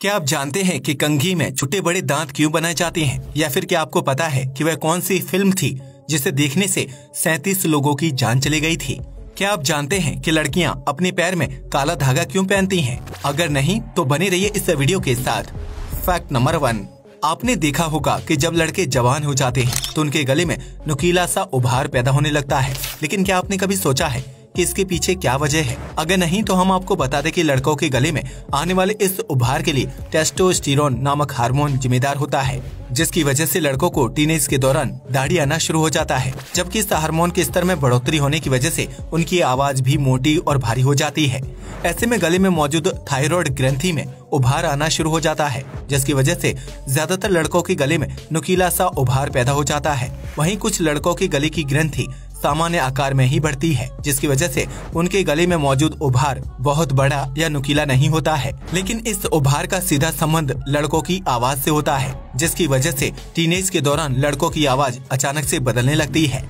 क्या आप जानते हैं कि कंघी में छोटे बड़े दांत क्यों बनाए जाते हैं, या फिर क्या आपको पता है कि वह कौन सी फिल्म थी जिसे देखने से 37 लोगों की जान चली गई थी? क्या आप जानते हैं कि लड़कियां अपने पैर में काला धागा क्यों पहनती हैं? अगर नहीं तो बने रहिए इस वीडियो के साथ। फैक्ट नंबर 1, आपने देखा होगा कि जब लड़के जवान हो जाते हैं तो उनके गले में नुकीला सा उभार पैदा होने लगता है। लेकिन क्या आपने कभी सोचा है कि इसके पीछे क्या वजह है? अगर नहीं तो हम आपको बता दें कि लड़कों के गले में आने वाले इस उभार के लिए टेस्टोस्टेरोन नामक हार्मोन जिम्मेदार होता है, जिसकी वजह से लड़कों को टीनेज के दौरान दाढ़ी आना शुरू हो जाता है। जबकि इस हार्मोन के स्तर में बढ़ोतरी होने की वजह से उनकी आवाज भी मोटी और भारी हो जाती है। ऐसे में गले में मौजूद थायराइड ग्रंथि में उभार आना शुरू हो जाता है, जिसकी वजह से ज्यादातर लड़कों के गले में नुकीला सा उभार पैदा हो जाता है। वहीं कुछ लड़कों के गले की ग्रंथि सामान्य आकार में ही बढ़ती है, जिसकी वजह से उनके गले में मौजूद उभार बहुत बड़ा या नुकीला नहीं होता है। लेकिन इस उभार का सीधा संबंध लड़कों की आवाज से होता है, जिसकी वजह से टीनेज के दौरान लड़कों की आवाज अचानक से बदलने लगती है।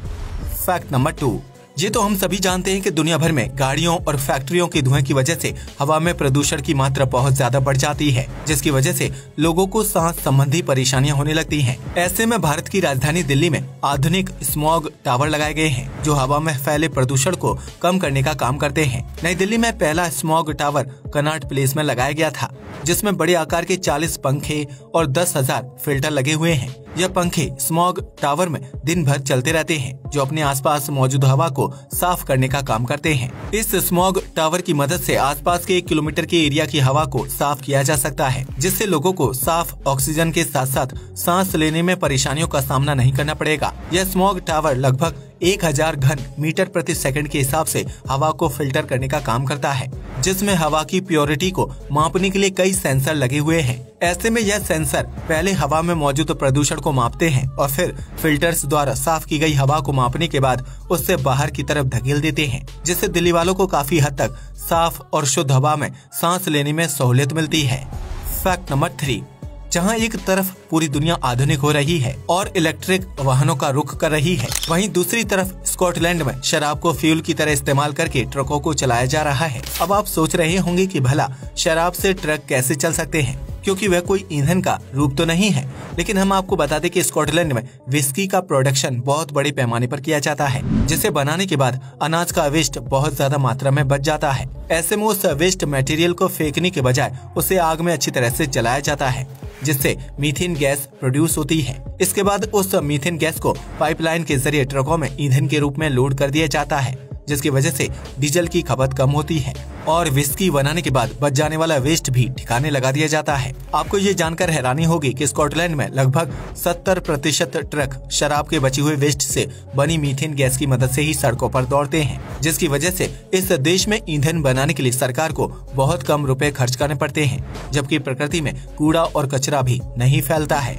फैक्ट नंबर 2, ये तो हम सभी जानते हैं कि दुनिया भर में गाड़ियों और फैक्ट्रियों के धुएं की वजह से हवा में प्रदूषण की मात्रा बहुत ज्यादा बढ़ जाती है, जिसकी वजह से लोगों को सांस संबंधी परेशानियां होने लगती हैं। ऐसे में भारत की राजधानी दिल्ली में आधुनिक स्मॉग टावर लगाए गए हैं, जो हवा में फैले प्रदूषण को कम करने का काम करते हैं। नई दिल्ली में पहला स्मॉग टावर कनॉट प्लेस में लगाया गया था, जिसमें बड़े आकार के 40 पंखे और 10,000 फिल्टर लगे हुए हैं। यह पंखे स्मॉग टावर में दिन भर चलते रहते हैं, जो अपने आसपास मौजूद हवा को साफ करने का काम करते हैं। इस स्मॉग टावर की मदद से आसपास के 1 किलोमीटर के एरिया की हवा को साफ किया जा सकता है, जिससे लोगों को साफ ऑक्सीजन के साथ साथ सांस लेने में परेशानियों का सामना नहीं करना पड़ेगा। यह स्मॉग टावर लगभग 1000 घन मीटर प्रति सेकंड के हिसाब से हवा को फिल्टर करने का काम करता है, जिसमें हवा की प्योरिटी को मापने के लिए कई सेंसर लगे हुए हैं। ऐसे में यह सेंसर पहले हवा में मौजूद प्रदूषण को मापते हैं और फिर फिल्टर्स द्वारा साफ की गई हवा को मापने के बाद उससे बाहर की तरफ धकेल देते हैं, जिससे दिल्ली वालों को काफी हद तक साफ और शुद्ध हवा में सांस लेने में सहूलियत मिलती है। फैक्ट नंबर 3, जहां एक तरफ पूरी दुनिया आधुनिक हो रही है और इलेक्ट्रिक वाहनों का रुख कर रही है, वहीं दूसरी तरफ स्कॉटलैंड में शराब को फ्यूल की तरह इस्तेमाल करके ट्रकों को चलाया जा रहा है। अब आप सोच रहे होंगे कि भला शराब से ट्रक कैसे चल सकते हैं, क्योंकि वह कोई ईंधन का रूप तो नहीं है। लेकिन हम आपको बता दें कि स्कॉटलैंड में विस्की का प्रोडक्शन बहुत बड़े पैमाने पर किया जाता है, जिसे बनाने के बाद अनाज का वेस्ट बहुत ज्यादा मात्रा में बच जाता है। ऐसे में उस वेस्ट मटेरियल को फेंकने के बजाय उसे आग में अच्छी तरह से जलाया जाता है, जिससे मीथेन गैस प्रोड्यूस होती है। इसके बाद उस मीथेन गैस को पाइपलाइन के जरिए ट्रकों में ईंधन के रूप में लोड कर दिया जाता है, जिसकी वजह से डीजल की खपत कम होती है और विस्की बनाने के बाद बच जाने वाला वेस्ट भी ठिकाने लगा दिया जाता है। आपको ये जानकर हैरानी होगी कि स्कॉटलैंड में लगभग 70% ट्रक शराब के बचे हुए वेस्ट से बनी मीथेन गैस की मदद से ही सड़कों पर दौड़ते हैं, जिसकी वजह से इस देश में ईंधन बनाने के लिए सरकार को बहुत कम रुपए खर्च करने पड़ते हैं, जबकि प्रकृति में कूड़ा और कचरा भी नहीं फैलता है।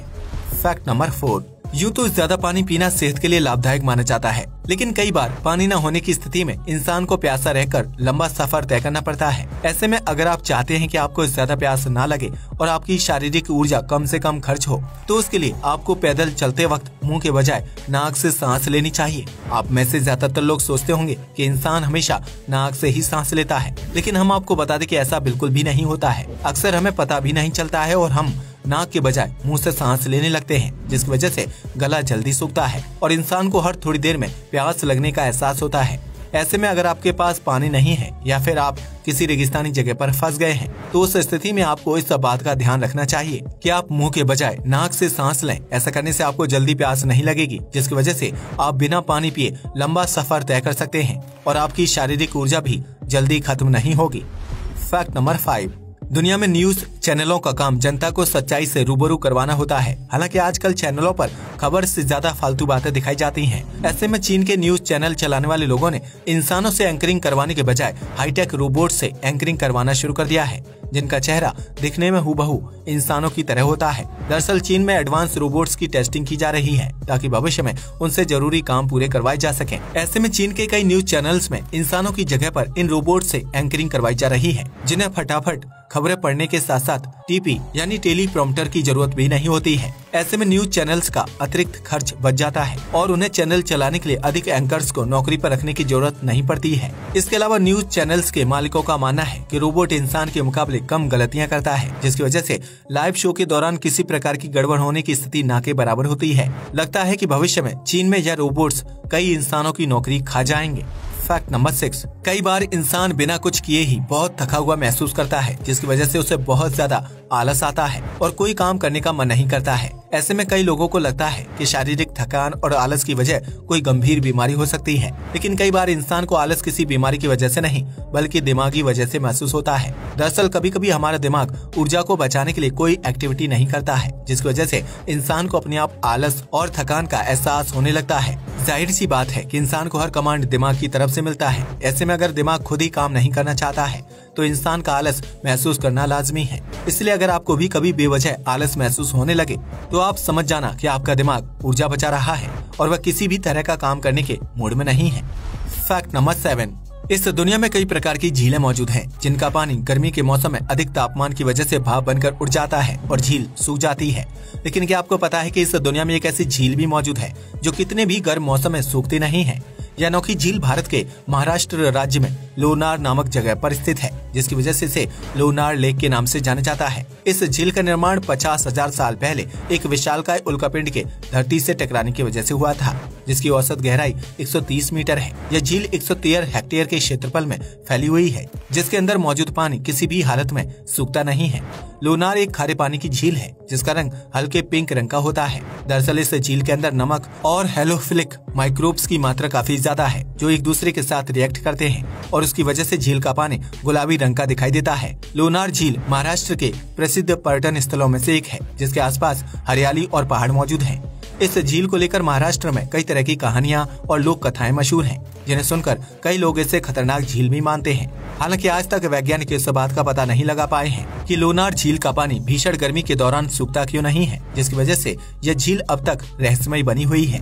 फैक्ट नंबर 4, यूँ तो ज्यादा पानी पीना सेहत के लिए लाभदायक माना जाता है, लेकिन कई बार पानी न होने की स्थिति में इंसान को प्यासा रहकर लंबा सफर तय करना पड़ता है। ऐसे में अगर आप चाहते हैं कि आपको ज्यादा प्यास ना लगे और आपकी शारीरिक ऊर्जा कम से कम खर्च हो, तो उसके लिए आपको पैदल चलते वक्त मुंह के बजाय नाक से सांस लेनी चाहिए। आप में से ज्यादातर लोग सोचते होंगे कि इंसान हमेशा नाक से ही सांस लेता है, लेकिन हम आपको बता दें कि ऐसा बिल्कुल भी नहीं होता है। अक्सर हमें पता भी नहीं चलता है और हम नाक के बजाय मुंह से सांस लेने लगते हैं, जिसकी वजह से गला जल्दी सूखता है और इंसान को हर थोड़ी देर में प्यास लगने का एहसास होता है। ऐसे में अगर आपके पास पानी नहीं है या फिर आप किसी रेगिस्तानी जगह पर फंस गए हैं, तो उस स्थिति में आपको इस बात का ध्यान रखना चाहिए कि आप मुंह के बजाय नाक से सांस लें। ऐसा करने से आपको जल्दी प्यास नहीं लगेगी, जिसकी वजह से आप बिना पानी पिए लंबा सफर तय कर सकते हैं और आपकी शारीरिक ऊर्जा भी जल्दी खत्म नहीं होगी। फैक्ट नंबर 5, दुनिया में न्यूज चैनलों का काम जनता को सच्चाई से रूबरू करवाना होता है। हालांकि आजकल चैनलों पर खबर से ज्यादा फालतू बातें दिखाई जाती हैं। ऐसे में चीन के न्यूज चैनल चलाने वाले लोगों ने इंसानों से एंकरिंग करवाने के बजाय हाईटेक रोबोट से एंकरिंग करवाना शुरू कर दिया है, जिनका चेहरा दिखने में हूबहू इंसानों की तरह होता है। दरअसल चीन में एडवांस रोबोट्स की टेस्टिंग की जा रही है, ताकि भविष्य में उनसे जरूरी काम पूरे करवाए जा सकें। ऐसे में चीन के कई न्यूज चैनल्स में इंसानों की जगह पर इन रोबोट से एंकरिंग करवाई जा रही है, जिन्हें फटाफट खबरें पढ़ने के साथ साथ टीपी यानी टेलीप्रॉम्प्टर की जरूरत भी नहीं होती है। ऐसे में न्यूज चैनल्स का अतिरिक्त खर्च बच जाता है और उन्हें चैनल चलाने के लिए अधिक एंकर्स को नौकरी पर रखने की जरूरत नहीं पड़ती है। इसके अलावा न्यूज चैनल्स के मालिकों का मानना है कि रोबोट इंसान के मुकाबले कम गलतियां करता है, जिसकी वजह से लाइव शो के दौरान किसी प्रकार की गड़बड़ होने की स्थिति न के बराबर होती है। लगता है कि भविष्य में चीन में यह रोबोट्स कई इंसानों की नौकरी खा जाएंगे। फैक्ट नंबर 6, कई बार इंसान बिना कुछ किए ही बहुत थका हुआ महसूस करता है, जिसकी वजह से उसे बहुत ज्यादा आलस आता है और कोई काम करने का मन नहीं करता है। ऐसे में कई लोगों को लगता है कि शारीरिक थकान और आलस की वजह कोई गंभीर बीमारी हो सकती है, लेकिन कई बार इंसान को आलस किसी बीमारी की वजह से नहीं बल्कि दिमागी वजह से महसूस होता है। दरअसल कभी कभी हमारा दिमाग ऊर्जा को बचाने के लिए कोई एक्टिविटी नहीं करता है, जिसकी वजह से इंसान को अपने आप आलस और थकान का एहसास होने लगता है। जाहिर सी बात है कि इंसान को हर कमांड दिमाग की तरफ से मिलता है। ऐसे में अगर दिमाग खुद ही काम नहीं करना चाहता है तो इंसान का आलस महसूस करना लाजमी है। इसलिए अगर आपको भी कभी बेवजह आलस महसूस होने लगे तो आप समझ जाना कि आपका दिमाग ऊर्जा बचा रहा है और वह किसी भी तरह का काम करने के मूड में नहीं है। फैक्ट नंबर 7, इस दुनिया में कई प्रकार की झीलें मौजूद हैं, जिनका पानी गर्मी के मौसम में अधिक तापमान की वजह से भाप बनकर उड़ जाता है और झील सूख जाती है। लेकिन क्या आपको पता है कि इस दुनिया में एक ऐसी झील भी मौजूद है जो कितने भी गर्म मौसम में सूखती नहीं है। यह अनोखी झील भारत के महाराष्ट्र राज्य में लोनार नामक जगह पर स्थित है, जिसकी वजह से इसे लोनार लेक के नाम से जाना जाता है। इस झील का निर्माण 50,000 साल पहले एक विशालकाय उल्कापिंड के धरती से टकराने की वजह से हुआ था, जिसकी औसत गहराई 130 मीटर है। यह झील 113 हेक्टेयर के क्षेत्रफल में फैली हुई है, जिसके अंदर मौजूद पानी किसी भी हालत में सूखता नहीं है। लोनार एक खारे पानी की झील है जिसका रंग हल्के पिंक रंग का होता है। दरअसल इस झील के अंदर नमक और हेलोफिलिक माइक्रोब्स की मात्रा काफी ज्यादा है, जो एक दूसरे के साथ रिएक्ट करते हैं और उसकी वजह से झील का पानी गुलाबी रंग का दिखाई देता है। लोनार झील महाराष्ट्र के प्रसिद्ध पर्यटन स्थलों में से एक है, जिसके आसपास हरियाली और पहाड़ मौजूद हैं। इस झील को लेकर महाराष्ट्र में कई तरह की कहानियां और लोक कथाएं मशहूर हैं, जिन्हें सुनकर कई लोग इसे खतरनाक झील भी मानते हैं। हालांकि आज तक वैज्ञानिक इस बात का पता नहीं लगा पाए हैं कि लोनार झील का पानी भीषण गर्मी के दौरान सूखता क्यों नहीं है, जिसकी वजह से यह झील अब तक रहस्यमय बनी हुई है।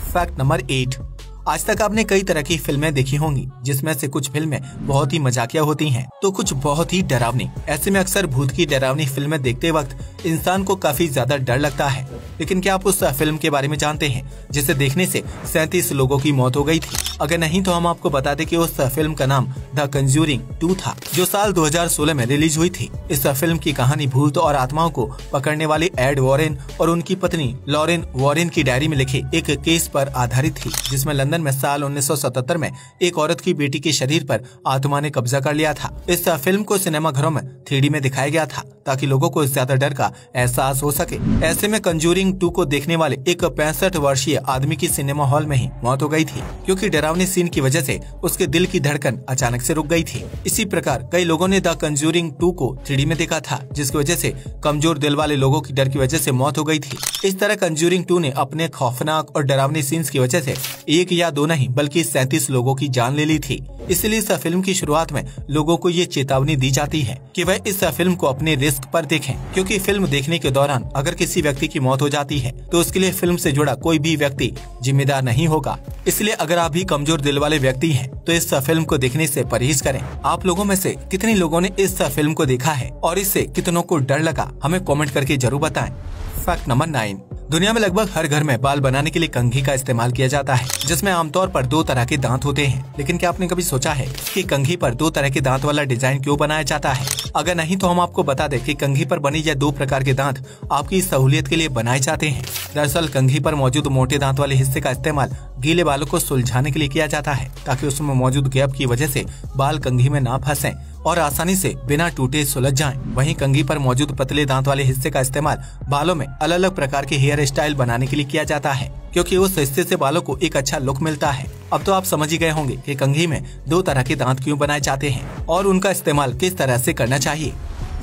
फैक्ट नंबर 8, आज तक आपने कई तरह की फिल्में देखी होंगी, जिसमें से कुछ फिल्में बहुत ही मजाकिया होती हैं, तो कुछ बहुत ही डरावनी। ऐसे में अक्सर भूत की डरावनी फिल्में देखते वक्त इंसान को काफी ज्यादा डर लगता है। लेकिन क्या आप उस फिल्म के बारे में जानते हैं जिसे देखने से 37 लोगों की मौत हो गई थी? अगर नहीं तो हम आपको बता दें कि उस फिल्म का नाम द कंज्यूरिंग 2 था, जो साल 2016 में रिलीज हुई थी। इस फिल्म की कहानी भूत और आत्माओं को पकड़ने वाले एड वॉरेन और उनकी पत्नी लॉरेन वॉरेन की डायरी में लिखे एक केस पर आधारित थी, जिसमें लंदन में साल 1977 में एक औरत की बेटी के शरीर पर आत्मा ने कब्जा कर लिया था। इस फिल्म को सिनेमा घरों में 3D में दिखाया गया था ताकि लोगों को ज्यादा डर का एहसास हो सके। ऐसे में कंज्यूरिंग 2 को देखने वाले एक 65 वर्षीय आदमी की सिनेमा हॉल में ही मौत हो गई थी, क्योंकि डरावनी सीन की वजह से उसके दिल की धड़कन अचानक से रुक गई थी। इसी प्रकार कई लोगों ने द कंज्यूरिंग 2 को 3D में देखा था, जिसकी वजह से कमजोर दिल वाले लोगों की डर की वजह से मौत हो गई थी। इस तरह कंज्यूरिंग 2 ने अपने खौफनाक और डरावनी सीन्स की वजह से एक या दो नहीं बल्कि 37 लोगों की जान ले ली थी। इसलिए इस फिल्म की शुरुआत में लोगों को ये चेतावनी दी जाती है कि वह इस फिल्म को अपने रिस्क पर देखें, क्योंकि फिल्म देखने के दौरान अगर किसी व्यक्ति की मौत हो जाती है तो उसके लिए फिल्म से जुड़ा कोई भी व्यक्ति जिम्मेदार नहीं होगा। इसलिए अगर आप भी कमजोर दिल वाले व्यक्ति हैं तो इस फिल्म को देखने से परहेज करें। आप लोगों में से कितने लोगों ने इस फिल्म को देखा है और इससे कितनों को डर लगा, हमें कमेंट करके जरूर बताएं। फैक्ट नंबर 9, दुनिया में लगभग हर घर में बाल बनाने के लिए कंघी का इस्तेमाल किया जाता है, जिसमें आमतौर पर 2 तरह के दांत होते हैं। लेकिन क्या आपने कभी सोचा है कि कंघी पर 2 तरह के दांत वाला डिजाइन क्यों बनाया जाता है? अगर नहीं तो हम आपको बता दें कि कंघी पर बने यह 2 प्रकार के दांत आपकी सहूलियत के लिए बनाए जाते हैं। दरअसल कंघी पर मौजूद मोटे दांत वाले हिस्से का इस्तेमाल गीले बालों को सुलझाने के लिए किया जाता है, ताकि उसमें मौजूद गैप की वजह से बाल कंघी में ना फंसे और आसानी से बिना टूटे सुलझ जाएं। वहीं कंघी पर मौजूद पतले दांत वाले हिस्से का इस्तेमाल बालों में अलग अलग प्रकार के हेयर स्टाइल बनाने के लिए किया जाता है, क्योंकि उस हिस्से से बालों को एक अच्छा लुक मिलता है। अब तो आप समझ ही गए होंगे कि कंघी में 2 तरह के दांत क्यों बनाए जाते हैं और उनका इस्तेमाल किस तरह से करना चाहिए।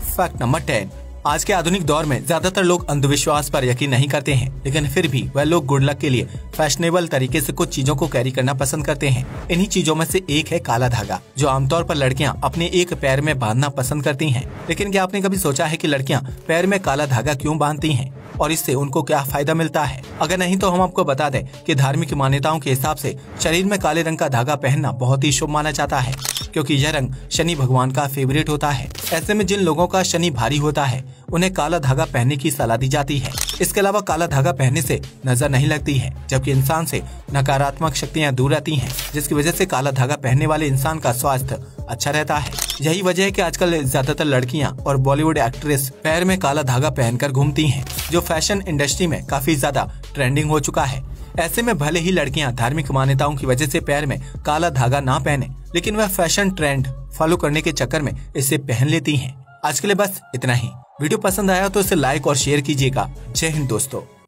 फैक्ट नंबर 10, आज के आधुनिक दौर में ज्यादातर लोग अंधविश्वास पर यकीन नहीं करते हैं, लेकिन फिर भी वह लोग गुड लक के लिए फैशनेबल तरीके से कुछ चीजों को कैरी करना पसंद करते हैं। इन्हीं चीजों में से एक है काला धागा, जो आमतौर पर लड़कियां अपने एक पैर में बांधना पसंद करती हैं। लेकिन क्या आपने कभी सोचा है कि लड़कियां पैर में काला धागा क्यों बांधती हैं और इससे उनको क्या फायदा मिलता है? अगर नहीं तो हम आपको बता दें कि धार्मिक मान्यताओं के हिसाब से शरीर में काले रंग का धागा पहनना बहुत ही शुभ माना जाता है, क्योंकि यह रंग शनि भगवान का फेवरेट होता है। ऐसे में जिन लोगों का शनि भारी होता है उन्हें काला धागा पहनने की सलाह दी जाती है। इसके अलावा काला धागा पहनने से नजर नहीं लगती है, जबकि इंसान से नकारात्मक शक्तियाँ दूर रहती हैं, जिसकी वजह से काला धागा पहनने वाले इंसान का स्वास्थ्य अच्छा रहता है। यही वजह है कि आजकल ज्यादातर लड़कियां और बॉलीवुड एक्ट्रेस पैर में काला धागा पहनकर घूमती हैं, जो फैशन इंडस्ट्री में काफी ज्यादा ट्रेंडिंग हो चुका है। ऐसे में भले ही लड़कियां धार्मिक मान्यताओं की वजह से पैर में काला धागा ना पहने, लेकिन वह फैशन ट्रेंड फॉलो करने के चक्कर में इसे पहन लेती हैं। आज के लिए बस इतना ही। वीडियो पसंद आया तो इसे लाइक और शेयर कीजिएगा। जय हिंद दोस्तों।